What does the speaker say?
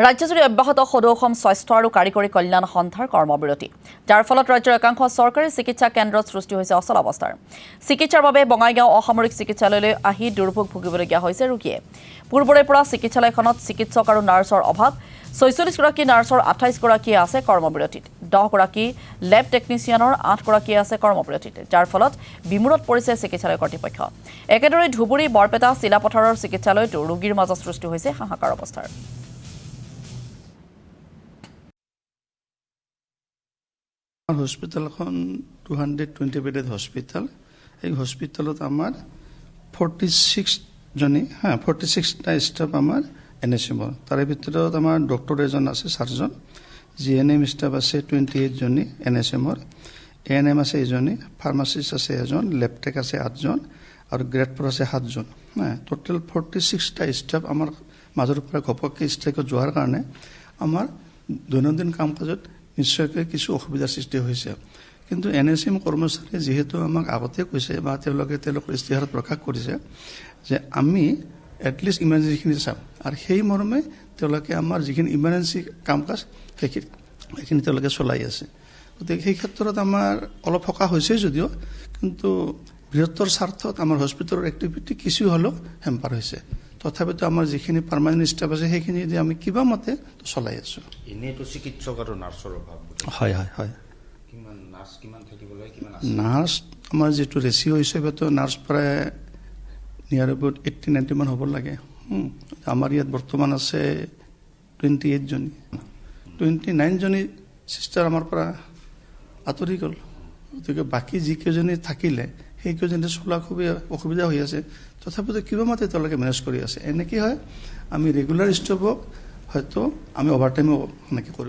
ৰাজ্যজুৰি অব্যাহত সদৌ অসম স্বাস্থ্য আৰু কাৰিকৰী কল্যাণ সন্থাৰ কৰ্মবিৰতি যাৰ ফলত ৰাজ্যৰ একাংশ চৰকাৰী চিকিৎসা কেন্দ্ৰত সৃষ্টি হৈছে অচল অৱস্থাৰ চিকিৎসাৰ বাবে বঙাইগাঁও অসামৰিক চিকিৎসালয়লৈ আহি দুৰ্ভোগ ভুগিবলগীয়া হৈছে ৰোগীয়ে পূৰ্বৰে পৰা চিকিৎসালয়খনত চিকিৎসক আৰু নাৰ্ছৰ অভাৱ ৪৬ গৰাকী নাৰ্ছৰ ২৮ গৰাকীয়ে আছে কৰ্মবিৰতিত ১০ গৰাকী লেব টেকনিচিয়ানৰ ৮ গৰাকীয়ে আছে কৰ্মবিৰতিত যাৰ ফলত বিমূৰত পৰিছে চিকিৎসালয় কৰ্তৃপক্ষ একেদৰে ধুবুৰী বৰপেটা চিলাপথাৰৰ চিকিৎসালয়তো ৰোগীৰ মাজত সৃষ্টি হৈছে হাহাকাৰ অৱস্থাৰ হস্পিটেলখন 220 বেডেড হস্পিটেল এই হস্পিটেলত আমাৰ 46 জনী 46টা ষ্টাফ আমাৰ এনএছএমৰ তাৰে ভিতৰত আমাৰ ডক্টৰ এজন আছে সাৰ্জন জিএনএম ষ্টাফ আছে 28 জনী এনএছএমৰ এএনএম আছে এজনী ফাৰ্মাচিষ্ট আছে এজন লেবটেক আছে 8জন আৰু গ্ৰেড ফৰ আছে 7জন টোটেল 46টা ষ্টাফ আমাৰ মাজৰ পৰা ঘপককৈ ষ্ট্ৰাইকত যোৱাৰ কাৰণে আমাৰ দৈনন্দিন কাম কাজত নিশ্চয়কৈ কিছু অসুবিধাৰ সৃষ্টি হৈছে কিন্তু এনএছএম কৰ্মচাৰী যেহেতু আমাক আগতে কৈছে বা তেওঁলোকৰ ইস্তিহাৰত প্ৰকাশ কৰিছে যে আমি এটলিষ্ট ইমাৰ্জেঞ্চিখিনি চাম আৰু সেই মৰ্মে তেওঁলোকে আমাৰ যিখিনি ইমাৰ্জেঞ্চি কাম কাজ সেইখিনি তেওঁলোকে চলাই আছে গতিকে সেই ক্ষেত্ৰত আমাৰ অলপ সকাহ হৈছে যদিও কিন্তু বৃহত্তৰ স্বাৰ্থত আমাৰ হস্পিটেলৰ এক্টিভিটি কিছু হ'লেও হেম্পাৰ হৈছে তথাপিতো আমাৰ যিখিনি পাৰ্মানেণ্ট ষ্টাফ আছে সেইখিনি যদি আমি কিবা মতে চলাই আছোঁ এনেইতো চিকিৎসক আৰু নাৰ্ছৰ অভাৱ হয় কিমান নাৰ্ছ কিমান থাকিব লাগে কিমান নাৰ্ছ আমাৰ যিটো ৰেচিঅ' হিচাপেতো নাৰ্ছ প্ৰায় নিয়াৰ এবাউট 80-90 মান হ'ব লাগে আমাৰ ইয়াত বৰ্তমান আছে 28 জনী 29 জনী চিষ্টাৰ আমাৰ পৰা আঁতৰি গ'ল গতিকে বাকী যিকেইজনী থাকিলে সেইকেইজনী চলা খুবেই অসুবিধা হৈ আছে তথাপিতো কিবা মতে তেওঁলোকে মেনেজ কৰি আছে এনেকৈ হয় আমি ৰেগুলাৰ ষ্টাফক হয়তো আমি অভাৰটাইমো সেনেকৈ কৰিব